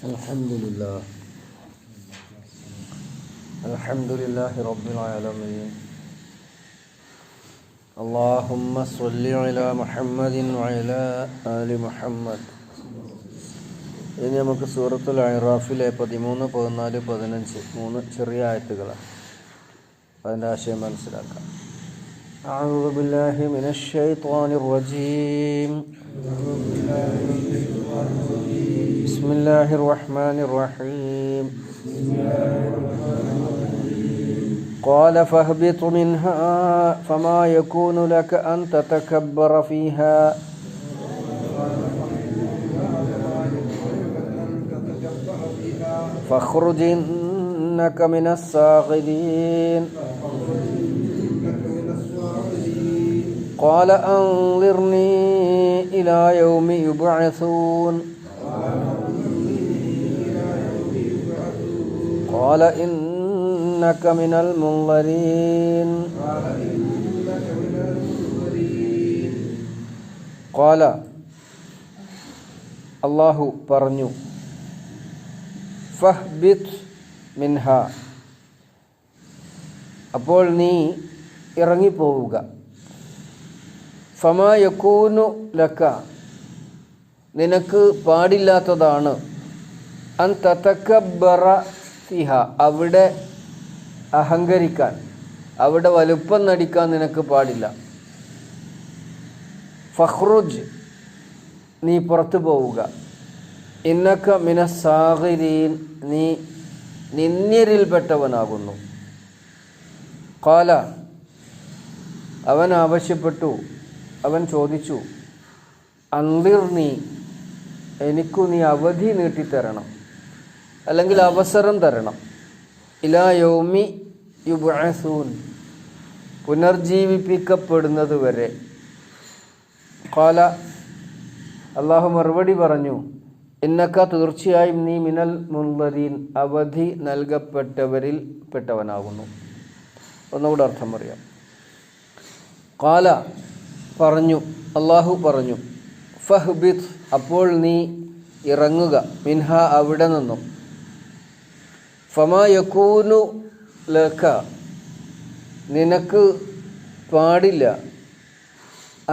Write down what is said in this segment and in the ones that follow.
Alhamdulillah Rabbil Alamin. Allahumma salli ala Muhammadin wa ala ali Muhammad. ഇനി നമുക്ക് സൂറത്തുൽ അഅറാഫിലെ 13, 14, 15 മൂന്ന് ചെറിയ ആയത്തുകളാണ്. അതിൻ്റെ ആശയം മനസ്സിലാക്കാം. അഊദു ബില്ലാഹി മിനശ് ശൈത്വാനിർ റജീം. ബിസ്മില്ലാഹിർ റഹ്മാനിർ റഹീം. قال فاهبط منها فما يكون لك أن تتكبر فيها فاخرج إنك من الصاغرين قال أنظرني إلى يوم يبعثون قال إنك من المنظرين قال അല്ലാഹു പറഞ്ഞു, ഫഹ്ബിത് മിൻഹ, അപ്പോൾ നീ ഇറങ്ങിപ്പോവുക. ഫമാ യകൂനു ലക, നിനക്ക് പാടില്ലാത്തതാണ്, അൻ തതകബ്ബറ ഫിഹ, അവിടെ അഹങ്കരിക്കാൻ, അവിടെ വലുപ്പം നടിക്കാൻ നിനക്ക് പാടില്ല. ഫഖ്റുജ്, നീ പുറത്തു പോവുക. ഇന്നക മിനസ്സാഗിരീൻ, നീ നിന്ദ്യരിൽപ്പെട്ടവനാകുന്നു. ഖാല, അവൻ ആവശ്യപ്പെട്ടു, അവൻ ചോദിച്ചു, അൻദിർനി, എനിക്കു നീ അവധി നീട്ടിത്തരണം, അല്ലെങ്കിൽ അവസരം തരണം. ഇലാ യൗമി യുബ്അസൂൻ, പുനർജീവിപ്പിക്കപ്പെടുന്നത് വരെ. ഖാല, അല്ലാഹു മറുപടി പറഞ്ഞു, ഇന്നക, തീർച്ചയായും നീ മിനൽ മുൻദരീൻ, അവധി നൽകപ്പെട്ടവരിൽ പെട്ടവനാകുന്നു. ഒന്നുകൂടെ അർത്ഥം പറയാം. ഖാല, പറഞ്ഞു, അല്ലാഹു പറഞ്ഞു, ഫഹ്ബിത്, അപ്പോൾ നീ ഇറങ്ങുക, മിൻഹ, അവിടെ നിന്നും. ഫമാ യകൂനു ലക, നിനക്ക് പാടില്ല,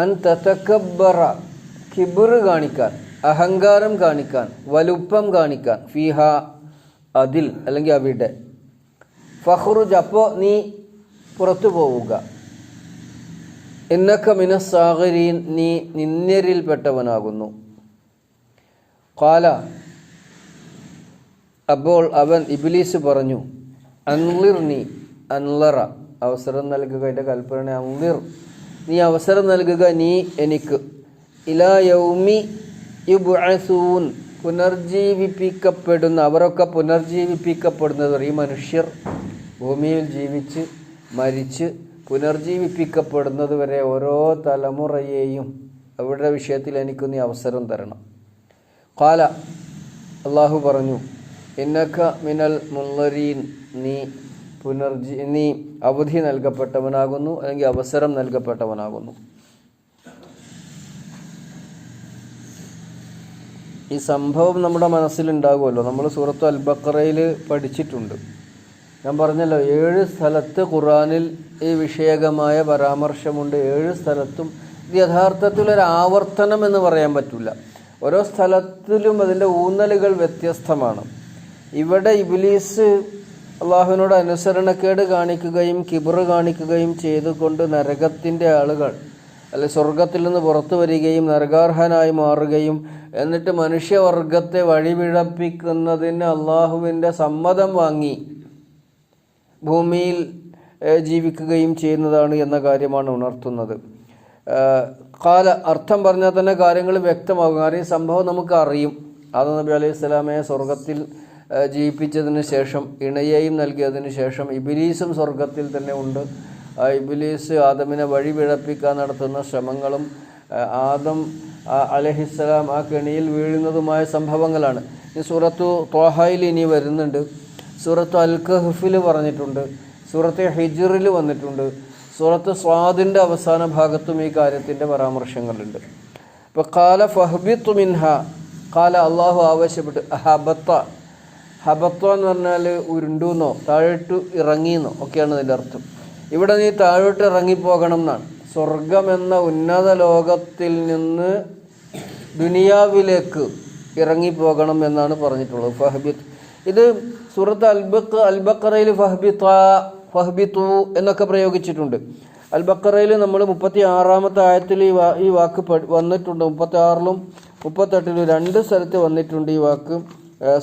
അൻ തതകബ്ബറ, കിബ്ർ കാണിക്കാൻ, അഹങ്കാരം കാണിക്കാൻ, വലുപ്പം കാണിക്കാൻ, ഫീഹ, അതിൽ, അല്ലെങ്കിൽ അവിടെ. ഫഖ്റുജ്, അപ്പോൾ നീ പുറത്തു പോവുക. ഇന്നക മിനസ്സാഗിരീൻ, നീ നിന്ദ്യരിൽപ്പെട്ടവനാകുന്നു. ഖാല, അപ്പോൾ അവൻ, ഇബ്ലീസ് പറഞ്ഞു, അൻളിർനി, അൻളറ, അവസരം നൽകുക, എൻ്റെ കൽപ്പന, അൻളിർ, നീ അവസരം നൽകുക, നീ എനിക്ക്, ഇലാ യൗമി യുബ്അസൂൻ, പുനർജീവിപ്പിക്കപ്പെടുന്ന, അവരൊക്കെ പുനർജീവിപ്പിക്കപ്പെടുന്നത്, ഈ മനുഷ്യർ ഭൂമിയിൽ ജീവിച്ച് മരിച്ച് പുനർജീവിപ്പിക്കപ്പെടുന്നത് വരെ ഓരോ തലമുറയെയും അവരുടെ വിഷയത്തിൽ എനിക്ക് നീ അവസരം തരണം. ഖാല, അല്ലാഹു പറഞ്ഞു, ഇന്നക മിനൽ മുൻദരീൻ, നീ അവധി നൽകപ്പെട്ടവനാകുന്നു, അല്ലെങ്കിൽ അവസരം നൽകപ്പെട്ടവനാകുന്നു. ഈ സംഭവം നമ്മുടെ മനസ്സിലുണ്ടാകുമല്ലോ. നമ്മൾ സൂറത്തു അൽ ബഖറയിൽ പഠിച്ചിട്ടുണ്ട്. ഞാൻ പറഞ്ഞല്ലോ, 7 സ്ഥലത്ത് ഖുർആനിൽ ഈ വിഷയകമായ പരാമർശമുണ്ട്. 7 സ്ഥലത്തും ഇത് യഥാർത്ഥത്തിലൊരു ആവർത്തനം എന്ന് പറയാൻ പറ്റില്ല. ഓരോ സ്ഥലത്തിലും അതിൻ്റെ ഊന്നലുകൾ വ്യത്യസ്തമാണ്. ഇവിടെ ഇബ്ലീസ് അള്ളാഹുവിനോട് അനുസരണക്കേട് കാണിക്കുകയും കിബ്ർ കാണിക്കുകയും ചെയ്തുകൊണ്ട് നരകത്തിൻ്റെ ആളുകൾ, അല്ലെ സ്വർഗത്തിൽ നിന്ന് പുറത്തു വരികയും നരകാർഹനായി മാറുകയും എന്നിട്ട് മനുഷ്യവർഗത്തെ വഴിപിഴപ്പിക്കുന്നതിന് അള്ളാഹുവിൻ്റെ സമ്മതം വാങ്ങി ഭൂമിയിൽ ജീവിക്കുകയും ചെയ്യുന്നതാണ് എന്ന കാര്യമാണ് ഉണർത്തുന്നത്. ഖാല, അർത്ഥം പറഞ്ഞാൽ തന്നെ കാര്യങ്ങൾ വ്യക്തമാകും. കാരണം ഈ സംഭവം നമുക്ക് അറിയും. ആദം നബി അലൈഹി സ്വലാമയെ സ്വർഗത്തിൽ ജീവിപ്പിച്ചതിന് ശേഷം, ഇണയെയും നൽകിയതിന് ശേഷം, ഇബ്ലീസും സ്വർഗത്തിൽ തന്നെ ഉണ്ട്. ഇബ്ലീസ് ആദമിനെ വഴി പിഴപ്പിക്കാൻ നടത്തുന്ന ശ്രമങ്ങളും ആദം അലൈഹിസ്സലാം ആ കെണിയിൽ വീഴുന്നതുമായ സംഭവങ്ങളാണ്. ഈ സൂറത്തു ത്വാഹയിൽ ഇനി വരുന്നുണ്ട്, സൂറത്തു അൽ കഹ്ഫിൽ പറഞ്ഞിട്ടുണ്ട്, സൂറത്ത് ഹിജ്റിൽ വന്നിട്ടുണ്ട്, സൂറത്ത് സ്വാദിൻ്റെ അവസാന ഭാഗത്തും ഈ കാര്യത്തിൻ്റെ പരാമർശങ്ങളുണ്ട്. അപ്പോൾ ഖാല ഫഹ്ബിത്തു മിൻഹ, ഖാല അള്ളാഹു ആവശ്യപ്പെട്ടു ഹബത്ത. ഹബത്ത എന്ന് പറഞ്ഞാൽ ഉരുണ്ടുന്നോ താഴോട്ട് ഇറങ്ങിയെന്നോ ഒക്കെയാണ് അതിൻ്റെ അർത്ഥം. ഇവിടെ നീ താഴോട്ട് ഇറങ്ങിപ്പോകണം എന്നാണ്. സ്വർഗം എന്ന ഉന്നത ലോകത്തിൽ നിന്ന് ദുനിയാവിലേക്ക് ഇറങ്ങിപ്പോകണം എന്നാണ് പറഞ്ഞിട്ടുള്ളത്. ഫഹ്ബിത്ത്, ഇത് സൂറത്ത് അൽ-ബഖറയിൽ ഫഹ്ബിത്തു എന്നൊക്കെ പ്രയോഗിച്ചിട്ടുണ്ട്. അൽ-ബഖറയിൽ നമ്മൾ 36-ാമത്തെ ആയത്തിൽ ഈ വാക്ക് വന്നിട്ടുണ്ട്. 36-ലും 38-ലും 2 സ്ഥലത്ത് വന്നിട്ടുണ്ട് ഈ വാക്ക്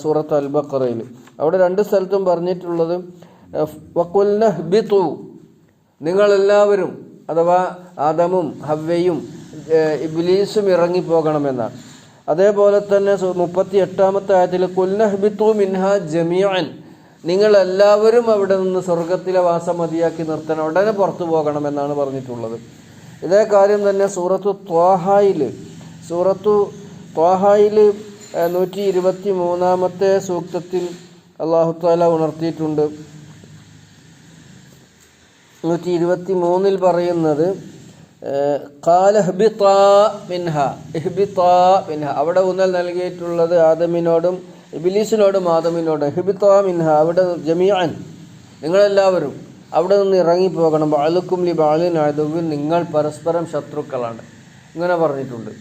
സൂറത്ത് അൽ-ബഖറയിൽ. അവിടെ 2 സ്ഥലത്തും പറഞ്ഞിട്ടുള്ളത് വഖുൽന ഹ്ബിതു, നിങ്ങളെല്ലാവരും അഥവാ ആദമും ഹവ്വയും ഇബ്ലീസും ഇറങ്ങിപ്പോകണമെന്നാണ്. അതേപോലെ തന്നെ 38-ാമത്തെ ആയത്തിൽ ഖുൽന ഹ്ബിതു മിൻഹാ ജമീഅൻ, നിങ്ങളെല്ലാവരും അവിടെ നിന്ന് സ്വർഗത്തിലെ വാസം മതിയാക്കി നിർത്തണം, ഉടനെ പുറത്തു പോകണമെന്നാണ് പറഞ്ഞിട്ടുള്ളത്. ഇതേ കാര്യം തന്നെ സൂറത്തു ത്വാഹയിൽ 123-ാമത്തെ സൂക്തത്തിൽ അല്ലാഹു തആല ഉണർത്തിയിട്ടുണ്ട്. 123-ൽ പറയുന്നത് ഖാല ഇഹ്ബിതാ മിൻഹാ, അവിടെ ഊന്നൽ നൽകിയിട്ടുള്ളത് ആദമിനോടും ഇബ്ലീസിനോടും ആദമിനോടും. ഇഹ്ബിതാ മിൻഹാ, അവിടെ ജമീഅൻ, നിങ്ങളെല്ലാവരും അവിടെ നിന്ന് ഇറങ്ങിപ്പോകണം. ബഅലുക്കും ലി ബഅലിൻ അദുവ്വുൻ, നിങ്ങൾ പരസ്പരം ശത്രുക്കളാണ്, ഇങ്ങനെ പറഞ്ഞിട്ടുണ്ട്.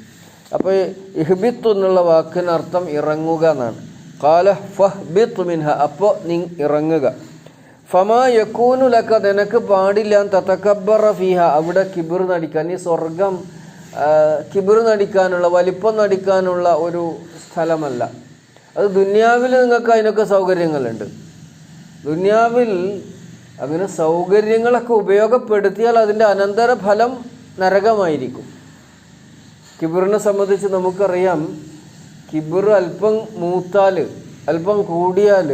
അപ്പോൾ ഇഹ്ബിത്ത് എന്നുള്ള വാക്കിനർത്ഥം ഇറങ്ങുക എന്നാണ്. ഖാല ഫഹ്ബിത് മിൻഹാ, അപ്പോൾ നീ ഇറങ്ങുക. ഫമാ യകൂനു ലക, നിനക്ക് പാടില്ല തതകബ്ബറ ഫീഹ, അവിടെ കിബിർ നടിക്കാൻ. ഈ സ്വർഗം കിബിർ നടിക്കാനുള്ള, വലിപ്പം നടിക്കാനുള്ള ഒരു സ്ഥലമല്ല. അത് ദുന്യാവിൽ നിങ്ങൾക്ക് അതിനൊക്കെ സൗകര്യങ്ങളുണ്ട്. ദുന്യാവിൽ അങ്ങനെ സൗകര്യങ്ങളൊക്കെ ഉപയോഗപ്പെടുത്തിയാൽ അതിൻ്റെ അനന്തരഫലം നരകമായിരിക്കും. കിബിറിനെ സംബന്ധിച്ച് നമുക്കറിയാം, കിബിർ അല്പം മൂത്താൽ, അല്പം കൂടിയാൽ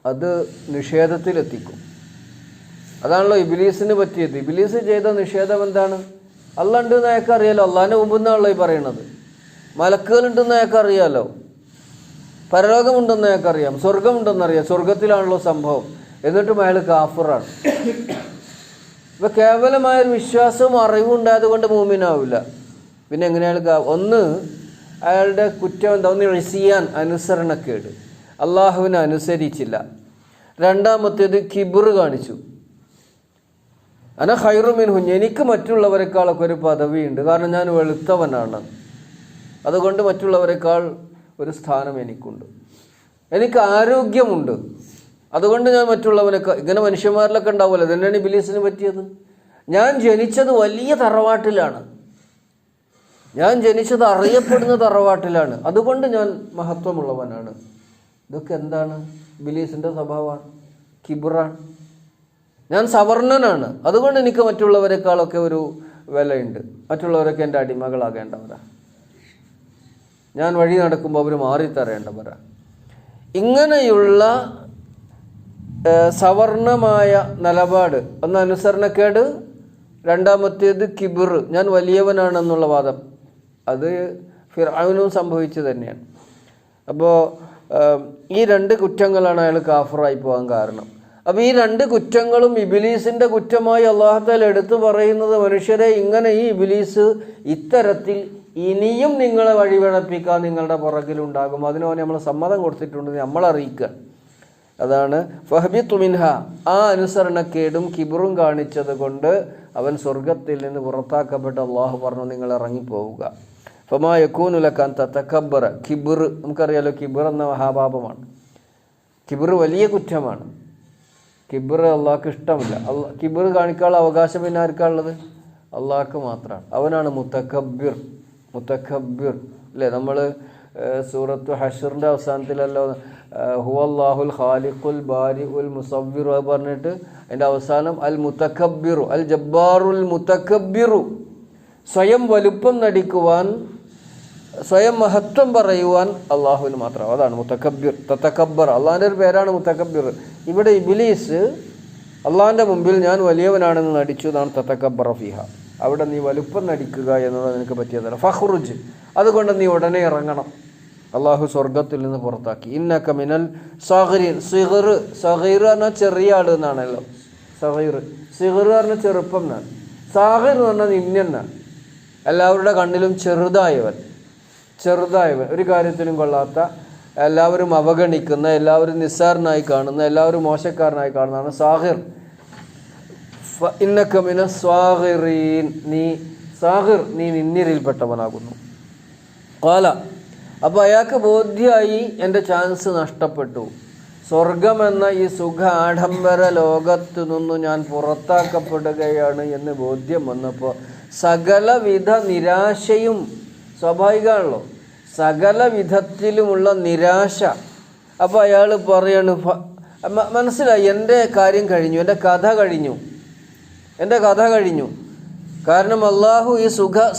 അത് നിഷേധത്തിലെത്തിക്കും. അതാണല്ലോ ഇബ്ലീസിന് പറ്റിയത്. ഇബ്ലീസ് ചെയ്ത നിഷേധം എന്താണ്? അള്ളാഹ് ഉണ്ടെന്ന് അയാൾക്ക് അറിയാലോ, അള്ളാഹിൻ്റെ മുമ്പിൽ നിന്നാണല്ലോ ഈ പറയണത്. മലക്കുകളുണ്ടെന്ന് അയാൾക്ക് അറിയാലോ, പരലോകമുണ്ടെന്ന് അയാൾക്കറിയാം, സ്വർഗമുണ്ടെന്നറിയാം, സ്വർഗത്തിലാണല്ലോ സംഭവം. എന്നിട്ടും അയാൾ കാഫിറാണ്. ഇപ്പം കേവലമായൊരു വിശ്വാസവും അറിവും ഉണ്ടായത് കൊണ്ട് മൂമിനാവില്ല. പിന്നെ എങ്ങനെയാണ് ഒന്ന് അയാളുടെ കുറ്റം എന്താ? ഒന്ന് ഇസിയാൻ, അനുസരണക്കേട്, അള്ളാഹുവിനെ അനുസരിച്ചില്ല. രണ്ടാമത്തേത് കിബിർ കാണിച്ചു. അന ഖൈറു മിൻഹു, എനിക്ക് മറ്റുള്ളവരെക്കാളൊക്കെ ഒരു പദവിയുണ്ട്, കാരണം ഞാൻ വെളുത്തവനാണ്, അതുകൊണ്ട് മറ്റുള്ളവരെക്കാൾ ഒരു സ്ഥാനം എനിക്കുണ്ട്. എനിക്ക് ആരോഗ്യമുണ്ട്, അതുകൊണ്ട് ഞാൻ മറ്റുള്ളവനൊക്കെ, ഇങ്ങനെ മനുഷ്യന്മാരിലൊക്കെ ഉണ്ടാവുമല്ലോ. ഇതന്നെയാണ് ഇബ്ലീസിന് പറ്റിയത്. ഞാൻ ജനിച്ചത് വലിയ തറവാട്ടിലാണ്, ഞാൻ ജനിച്ചത് അറിയപ്പെടുന്ന തറവാട്ടിലാണ്, അതുകൊണ്ട് ഞാൻ മഹത്വമുള്ളവനാണ്. ഇതൊക്കെ എന്താണ്? ഇബ്ലീസിൻ്റെ സ്വഭാവമാണ്, കിബ്റാണ്. ഞാൻ സവർണനാണ്, അതുകൊണ്ട് എനിക്ക് മറ്റുള്ളവരെക്കാളൊക്കെ ഒരു വിലയുണ്ട്, മറ്റുള്ളവരൊക്കെ എൻ്റെ അടിമകളാകേണ്ടവരാ, ഞാൻ വഴി നടക്കുമ്പോൾ അവർ മാറിത്തരേണ്ടവരാ. ഇങ്ങനെയുള്ള സവർണമായ നിലപാട്, ഒന്ന് അനുസരണക്കേട്, രണ്ടാമത്തേത് കിബിർ, ഞാൻ വലിയവനാണെന്നുള്ള വാദം. അത് ഫിർഔനും സംഭവിച്ചു തന്നെയാണ്. അപ്പോൾ ഈ 2 കുറ്റങ്ങളാണ് അയാൾ കാഫിറായി പോകാൻ കാരണം. അപ്പോൾ ഈ 2 കുറ്റങ്ങളും ഇബ്ലീസിൻ്റെ കുറ്റമായി അല്ലാഹു തആല എടുത്തു പറയുന്നത്, മനുഷ്യരെ ഇങ്ങനെ ഈ ഇബ്ലീസ് ഇത്തരത്തിൽ ഇനിയും നിങ്ങളെ വഴിപിഴപ്പിക്കാൻ നിങ്ങളുടെ പുറകിലുണ്ടാകും, അതിനോ നമ്മൾ സമ്മതം കൊടുത്തിട്ടുണ്ട്, നമ്മൾ അറിയിക്കുക. അതാണ് ഫഹ്ബിത്തു മിൻഹ, ആ അനുസരണക്കേടും കിബറും കാണിച്ചത് കൊണ്ട് അവൻ സ്വർഗത്തിൽ നിന്ന് പുറത്താക്കപ്പെട്ട അള്ളാഹു പറഞ്ഞു, നിങ്ങൾ ഇറങ്ങിപ്പോവുക. ഫമാ യകൂനു ലക അൻ തതകബ്ബറ, കിബർ നമുക്കറിയാലോ, കിബർ എന്ന മഹാപാപമാണ്. കിബർ വലിയ കുറ്റമാണ്. കിബർ അള്ളാഹ്ക്ക് ഇഷ്ടമില്ല. കിബർ കാണിക്കാനുള്ള അവകാശം പിന്നെ ആർക്കാണുള്ളത്? അള്ളാഹ്ക്ക് മാത്രമാണ്. അവനാണ് മുതകബ്ബിർ. അല്ലേ, നമ്മൾ സൂറത്തു ഹശ്റിൻ്റെ അവസാനത്തിലല്ലോ ഹുവല്ലാഹുൽ ഖാലിഖുൽ ബാരിഉൽ മുസവ്വിറു പറഞ്ഞിട്ട് അതിൻ്റെ അവസാനം അൽ മുതകബ്ബിറു അൽ ജബ്ബാറുൽ മുതകബ്ബിറു, സ്വയം വലുപ്പം നടിക്കുവാൻ, സ്വയം മഹത്വം പറയുവാൻ അള്ളാഹുവിന് മാത്രം. അതാണ് മുതകബ്ബിർ, തതകബ്ബർ, അള്ളാഹിൻ്റെ ഒരു പേരാണ് മുതകബ്ബിർ. ഇവിടെ ഇബ്ലീസ് അള്ളാഹിൻ്റെ മുമ്പിൽ ഞാൻ വലിയവനാണെന്ന് നടിച്ചു, എന്നാണ് തതകബ്ബറ ഫീഹ. അവിടെ നീ വലുപ്പം നടിക്കുക എന്നത് നിനക്ക് പറ്റിയതല്ല. ഫഖ്റുജ്, അതുകൊണ്ട് നീ ഉടനെ ഇറങ്ങണം. അള്ളാഹു സ്വർഗത്തിൽ നിന്ന് പുറത്താക്കി. ഇന്നക മിനൽ സഗീർ, സഗീർ പറഞ്ഞാൽ ചെറിയ ആൾ എന്നാണല്ലോ. സഗീർ പറഞ്ഞാൽ ചെറുപ്പം എന്നാണ്. സാഗിർ എന്ന് പറഞ്ഞാൽ നിന്യന്നാണ്, എല്ലാവരുടെ കണ്ണിലും ചെറുതായവൻ. ചെറുതായവൻ, ഒരു കാര്യത്തിലും കൊള്ളാത്ത, എല്ലാവരും അവഗണിക്കുന്ന, എല്ലാവരും നിസ്സാരനായി കാണുന്ന, എല്ലാവരും മോശക്കാരനായി കാണുന്നതാണ് സാഹിർ. ഇന്നക മിന സ്വാഹിറീൻ, നീ സാഹിർ, നീ നിന്നിരിൽപ്പെട്ടവനാകുന്നു. ഖാല, അപ്പോൾ അയാൾക്ക് ബോധ്യമായി എൻ്റെ ചാൻസ് നഷ്ടപ്പെട്ടു, സ്വർഗമെന്ന ഈ സുഖ ആഡംബര ലോകത്തു നിന്നും ഞാൻ പുറത്താക്കപ്പെടുകയാണ് എന്ന് ബോധ്യം വന്നപ്പോൾ സകലവിധ നിരാശയും സ്വാഭാവികമാണല്ലോ, സകല വിധത്തിലുമുള്ള നിരാശ. അപ്പോൾ അയാൾ പറയാണ്, മനസ്സിലായി, എൻ്റെ കാര്യം കഴിഞ്ഞു, എൻ്റെ കഥ കഴിഞ്ഞു. കാരണം അള്ളാഹു ഈ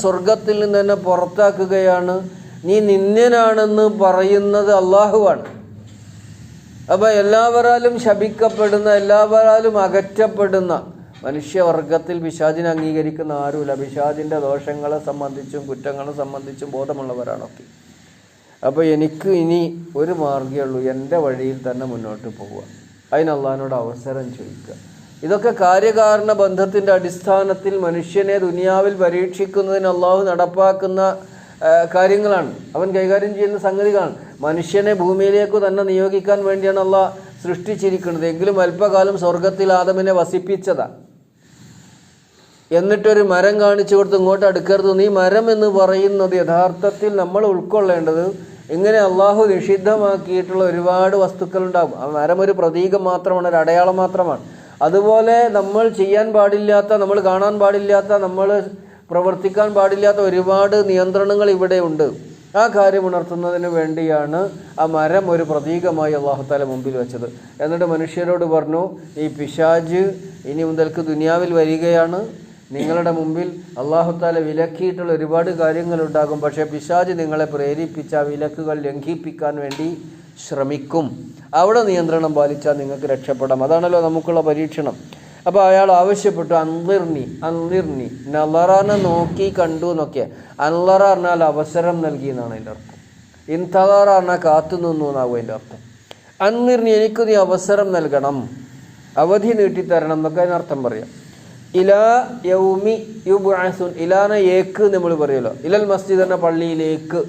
സ്വർഗത്തിൽ നിന്ന് തന്നെ പുറത്താക്കുകയാണ്. നീ നിന്ദ്യനാണെന്ന് പറയുന്നത് അള്ളാഹുവാണ്. അപ്പോൾ എല്ലാവരാലും ശപിക്കപ്പെടുന്ന, എല്ലാവരാലും അകറ്റപ്പെടുന്ന മനുഷ്യവർഗത്തിൽ പിശാചിനെ അംഗീകരിക്കുന്ന ആരുമില്ല. പിശാചിൻ്റെ ദോഷങ്ങളെ സംബന്ധിച്ചും കുറ്റങ്ങളെ സംബന്ധിച്ചും ബോധമുള്ളവരാണൊക്കെ. അപ്പോൾ എനിക്ക് ഇനി ഒരു മാർഗ്ഗമേ ഉള്ളൂ, എൻ്റെ വഴിയിൽ തന്നെ മുന്നോട്ട് പോവുക. അതിന് അള്ളാഹിനോട് അവസരം ചോദിക്കുക. ഇതൊക്കെ കാര്യകാരണ ബന്ധത്തിൻ്റെ അടിസ്ഥാനത്തിൽ മനുഷ്യനെ ദുനിയാവിൽ പരീക്ഷിക്കുന്നതിന് അള്ളാഹു നടപ്പാക്കുന്ന കാര്യങ്ങളാണ്, അവൻ കൈകാര്യം ചെയ്യുന്ന സംഗതികളാണ്. മനുഷ്യനെ ഭൂമിയിലേക്ക് തന്നെ നിയോഗിക്കാൻ വേണ്ടിയാണ് അള്ളാഹ് സൃഷ്ടിച്ചിരിക്കുന്നത്. എങ്കിലും അല്പകാലം സ്വർഗത്തിൽ ആദമിനെ വസിപ്പിച്ചതാണ്. എന്നിട്ടൊരു മരം കാണിച്ചു കൊടുത്ത് ഇങ്ങോട്ട് അടുക്കരുത്. നീ മരം എന്ന് പറയുന്നത് യഥാർത്ഥത്തിൽ നമ്മൾ ഉൾക്കൊള്ളേണ്ടത്, ഇങ്ങനെ അള്ളാഹു നിഷിദ്ധമാക്കിയിട്ടുള്ള ഒരുപാട് വസ്തുക്കളുണ്ടാകും. ആ മരം ഒരു പ്രതീകം മാത്രമാണ്, ഒരു അടയാളം മാത്രമാണ്. അതുപോലെ നമ്മൾ ചെയ്യാൻ പാടില്ലാത്ത, നമ്മൾ കാണാൻ പാടില്ലാത്ത, നമ്മൾ പ്രവർത്തിക്കാൻ പാടില്ലാത്ത ഒരുപാട് നിയന്ത്രണങ്ങൾ ഇവിടെ ഉണ്ട്. ആ കാര്യം ഉണർത്തുന്നതിന് വേണ്ടിയാണ് ആ മരം ഒരു പ്രതീകമായി അള്ളാഹു തആല മുമ്പിൽ വെച്ചത്. എന്നിട്ട് മനുഷ്യരോട് പറഞ്ഞു, ഈ പിശാച് ഇനി മുതൽക്ക് ദുനിയാവിൽ വരികയാണ്. നിങ്ങളുടെ മുമ്പിൽ അള്ളാഹു തആല വിലക്കിയിട്ടുള്ള ഒരുപാട് കാര്യങ്ങളുണ്ടാകും. പക്ഷേ പിശാച് നിങ്ങളെ പ്രേരിപ്പിച്ച ആ വിലക്കുകൾ ലംഘിപ്പിക്കാൻ വേണ്ടി ശ്രമിക്കും. അവിടെ നിയന്ത്രണം പാലിച്ചാൽ നിങ്ങൾക്ക് രക്ഷപ്പെടാം. അതാണല്ലോ നമുക്കുള്ള പരീക്ഷണം. അപ്പോൾ അയാൾ ആവശ്യപ്പെട്ടു, അൻളിർനി, നളറാനെ നോക്കി കണ്ടു എന്നൊക്കെ. അൻളറ പറഞ്ഞാൽ അവസരം നൽകി എന്നാണ് അതിൻ്റെ അർത്ഥം. ഇൻതളറ പറഞ്ഞാൽ കാത്തു നിന്നു എന്നാകും അതിൻ്റെ അർത്ഥം. അൻളിർനി, എനിക്ക് നീ അവസരം നൽകണം, അവധി നീട്ടിത്തരണം എന്നൊക്കെ അതിനർത്ഥം പറയാം. ഇലാ യൗമി യുബ്അസുൻ, ഇലാന ഏക്ക് നമ്മൾ പറയുമല്ലോ, ഇലൽ മസ്ജിദ് എന്ന പള്ളിയിലേക്ക്,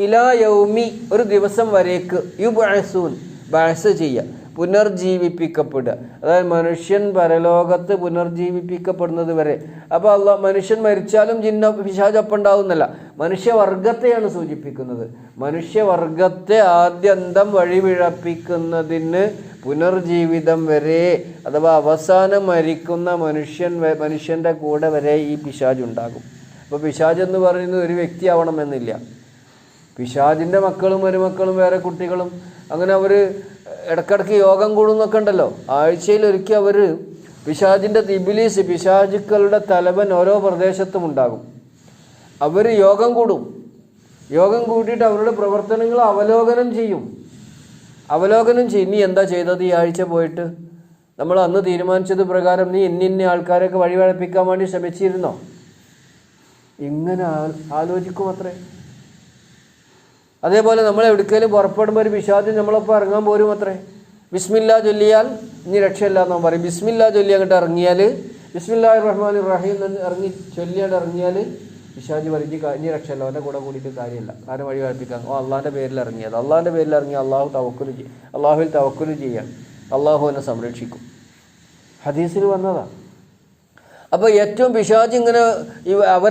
ഇലാ യൗമി ഒരു ദിവസം വരേക്ക്, യുബ്അസുൻ ബഅസ് ചെയ്യുക, പുനർജീവിപ്പിക്കപ്പെടുക. അതായത് മനുഷ്യൻ പരലോകത്ത് പുനർജീവിപ്പിക്കപ്പെടുന്നത് വരെ. അപ്പോൾ അള്ളാഹ് മനുഷ്യൻ മരിച്ചാലും ജിന്ന പിശാച് അപ്പം ഉണ്ടാവുന്നല്ല, മനുഷ്യവർഗത്തെയാണ് സൂചിപ്പിക്കുന്നത്. മനുഷ്യവർഗത്തെ ആദ്യന്തം വഴിപിഴപ്പിക്കുന്നതിന് പുനർജീവിതം വരെ, അഥവാ അവസാനം മരിക്കുന്ന മനുഷ്യൻ്റെ കൂടെ വരെ ഈ പിശാച് ഉണ്ടാകും. അപ്പോൾ പിശാച് എന്ന് പറയുന്നത് ഒരു വ്യക്തി ആവണമെന്നില്ല. പിശാചിൻ്റെ മക്കളും മരുമക്കളും വേറെ കുട്ടികളും, അങ്ങനെ അവർ ഇടയ്ക്കിടയ്ക്ക് യോഗം കൂടുന്നൊക്കെ ഉണ്ടല്ലോ. ആഴ്ചയിലൊരിക്കൽ അവർ പിശാചിൻ്റെ ഇബ്ലീസ്, പിശാചുക്കളുടെ തലവൻ ഓരോ പ്രദേശത്തും ഉണ്ടാകും. അവർ യോഗം കൂടും. യോഗം കൂട്ടിയിട്ട് അവരുടെ പ്രവർത്തനങ്ങൾ അവലോകനം ചെയ്യും. നീ എന്താ ചെയ്തത് ഈ ആഴ്ച പോയിട്ട്? നമ്മൾ അന്ന് തീരുമാനിച്ചത് പ്രകാരം നീ ഇന്ന ആൾക്കാരെയൊക്കെ വഴിവഴപ്പിക്കാൻ വേണ്ടി ശ്രമിച്ചിരുന്നോ? ഇങ്ങനെ ആലോചിക്കും അത്രേ. അതേപോലെ നമ്മൾ എവിടേക്കെങ്കിലും പുറപ്പെടുമ്പോൾ ഒരു പിശാച് നമ്മളൊപ്പം ഇറങ്ങാൻ പോരും അത്രേ. ബിസ്മില്ലാ ചൊല്ലിയാൽ ഇനി രക്ഷയില്ല എന്ന് പറയും. ബിസ്മില്ലാ ചൊല്ലി അങ്ങോട്ട് ഇറങ്ങിയാൽ, ബിസ്മില്ലാഹിർ റഹ്മാനിർ റഹീം എന്ന് ചൊല്ലിയാണ്ട് ഇറങ്ങിയാൽ പിശാച് പറഞ്ഞ് ഇനി രക്ഷയില്ല, അവൻ്റെ കൂടെ കൂടിയിട്ട് കാര്യമില്ല, കാരണം വഴി കഴിപ്പിക്കാൻ. അള്ളാഹിൻ്റെ പേരിൽ ഇറങ്ങിയത്, അള്ളാഹിൻ്റെ പേരിൽ ഇറങ്ങി അള്ളാഹുവിൽ തവക്കുൽ ചെയ്യാൻ, അള്ളാഹു എന്നെ സംരക്ഷിക്കും. ഹദീസിൽ വന്നതാണ്. അപ്പോൾ ഏറ്റവും പിശാച് ഇങ്ങനെ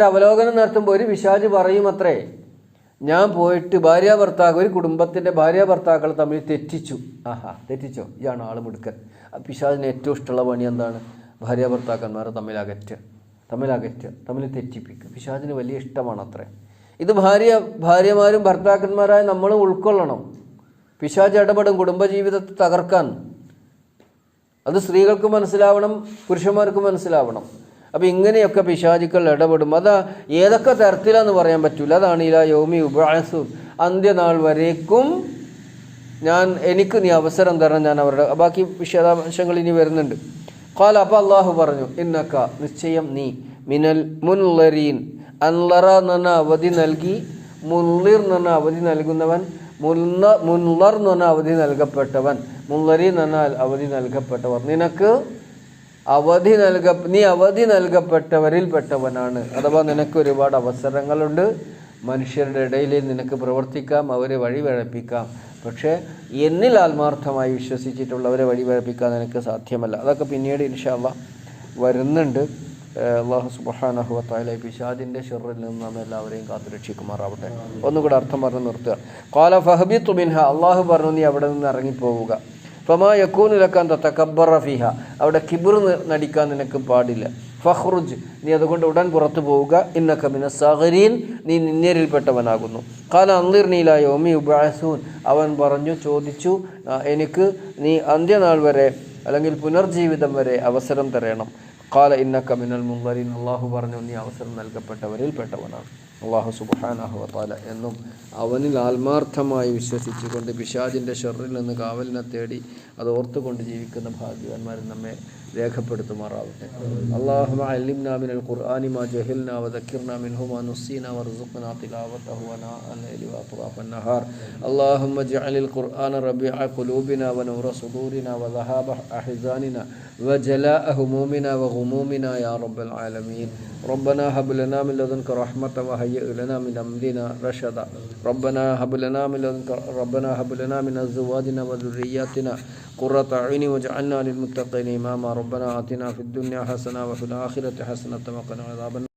അവലോകനം നടത്തുമ്പോൾ ഒരു പിശാച് പറയും അത്രേ, ഞാൻ പോയിട്ട് ഒരു കുടുംബത്തിൻ്റെ ഭാര്യാഭർത്താക്കൾ തമ്മിൽ തെറ്റിച്ചു. തെറ്റിച്ചോ? ഇതാണ് ആൾ മുടുക്കൻ. പിശാചിന് ഏറ്റവും ഇഷ്ടമുള്ള പണി എന്താണ്? ഭാര്യാഭർത്താക്കന്മാരെ തമ്മിൽ തെറ്റിപ്പിക്കും. പിശാചിന് വലിയ ഇഷ്ടമാണ് അത്രേ. ഇത് ഭാര്യമാരും ഭർത്താക്കന്മാരായ നമ്മളും ഉൾക്കൊള്ളണം. പിശാച് ഇടപെടും കുടുംബജീവിതത്തെ തകർക്കാൻ. അത് സ്ത്രീകൾക്ക് മനസ്സിലാവണം, പുരുഷന്മാർക്ക് മനസ്സിലാവണം. അപ്പോൾ ഇങ്ങനെയൊക്കെ പിശാചുക്കൾ ഇടപെടും. അത് ഏതൊക്കെ തരത്തിലാന്ന് പറയാൻ പറ്റില്ല. അതാണ് ഇലാ യൗമി യുബ്അസുൻ, അന്ത്യനാൾ വരേക്കും എനിക്ക് നീ അവസരം തരണം, ഞാൻ അവരുടെ ബാക്കി വിശദാംശങ്ങൾ ഇനി വരുന്നുണ്ട്. ഖാല, അപ്പോൾ അള്ളാഹു പറഞ്ഞു, ഇന്നക നിശ്ചയം നീ, മിനൽ മുൻളരീൻ, അൻളറ എന്ന് പറഞ്ഞാൽ അവധി നൽകി, മുൻളിർ എന്ന് പറഞ്ഞാൽ അവധി നൽകുന്നവൻ, മുൻളർ എന്ന് പറഞ്ഞാൽ അവധി നൽകപ്പെട്ടവൻ, മുൻളരീൻ എന്ന് പറഞ്ഞാൽ അവധി നൽകപ്പെട്ടവർ. നിനക്ക് നീ അവധി നൽകപ്പെട്ടവരിൽ പെട്ടവനാണ്. അഥവാ നിനക്ക് ഒരുപാട് അവസരങ്ങളുണ്ട്, മനുഷ്യരുടെ ഇടയിൽ നിനക്ക് പ്രവർത്തിക്കാം, അവരെ വഴിപഴപ്പിക്കാം. പക്ഷേ എന്നിൽ ആത്മാർത്ഥമായി വിശ്വസിച്ചിട്ടുള്ളവരെ വഴിപഴപ്പിക്കാൻ നിനക്ക് സാധ്യമല്ല. അതൊക്കെ പിന്നീട് ഇൻഷാ അല്ലാഹ് വരുന്നുണ്ട്. അല്ലാഹു സുബ്ഹാനഹു വ തആല പിശാചിൻ്റെ ശർറിൽ നിന്ന് നാം എല്ലാവരെയും കാത്തുരക്ഷിക്കുമാറാവട്ടെ. ഒന്നുകൂടെ അർത്ഥം പറഞ്ഞ് നിർത്തുക. ഖാല ഫഹബിതു മിൻഹ, അള്ളാഹു പറഞ്ഞു നീ അവിടെ നിന്ന് ഇറങ്ങിപ്പോവുക. ഫമാ യകൂനു ലക അൻ തതകബ്ബറ ഫീഹ, അവിടെ കിബ്ർ നടിക്കാൻ നിനക്ക് പാടില്ല. ഫഖ്റുജ്, നീ അതുകൊണ്ട് ഉടൻ പുറത്തു പോവുക. ഇന്നക മിനസ്സാഗിരീൻ, നീ നിന്ദ്യരിൽപ്പെട്ടവനാകുന്നു. ഖാല അൻളിർനി ഇലാ യൗമി യുബ്അസൂൻ, അവൻ ചോദിച്ചു എനിക്ക് നീ അന്ത്യനാൾ വരെ അല്ലെങ്കിൽ പുനർജീവിതം വരെ അവസരം തരണം. ഖാല ഇന്നക മിനൽ മുൻദരീൻ, അള്ളാഹു പറഞ്ഞു നീ അവസരം നൽകപ്പെട്ടവരിൽ പെട്ടവനാണ്. അള്ളാഹു സുബ്ഹാനഹു വ തആല എന്നും അവനിൽ ആത്മാർത്ഥമായി വിശ്വസിച്ചുകൊണ്ട് പിശാചിൻ്റെ ഷർറിൽ നിന്ന് കാവലിനെ തേടി അത് ഓർത്തുകൊണ്ട് ജീവിക്കുന്ന ഭാഗ്യവാന്മാരും നമ്മെ രേഖപ്പെടുത്തുമാറാവട്ടെ. അല്ലാഹുമ്മ അല്ലിംനാ മിനൽ ഖുർആനി മാ ജഹൽനാ വദക്കിർനാ മിൻഹു മാ നുസീനാ വർസുഖ്നാ തിലാവതഹു വനാഅൽ ലൈലി വഅത്റാഫൻ നഹാർ. അല്ലാഹുമ്മ ജഅലിൽ ഖുർആന റബീഅ ഖുലൂബിനാ വനൂറ സുദൂരിനാ വദഹാബ അഹ്സാനിനാ വജലാഅ ഹുമൂമിനാ വഗുമൂമിനാ യാ റബ്ബൽ ആലമീൻ. ربنا هب لنا من لدنك رحمة وهيئ لنا من أمرنا رشدا. ربنا هب لنا من أزواجنا وذرياتنا قرة أعين واجعلنا للمتقين إماما. ربنا آتنا في الدنيا حسنة وفي الآخرة حسنة وقنا عذاب النار.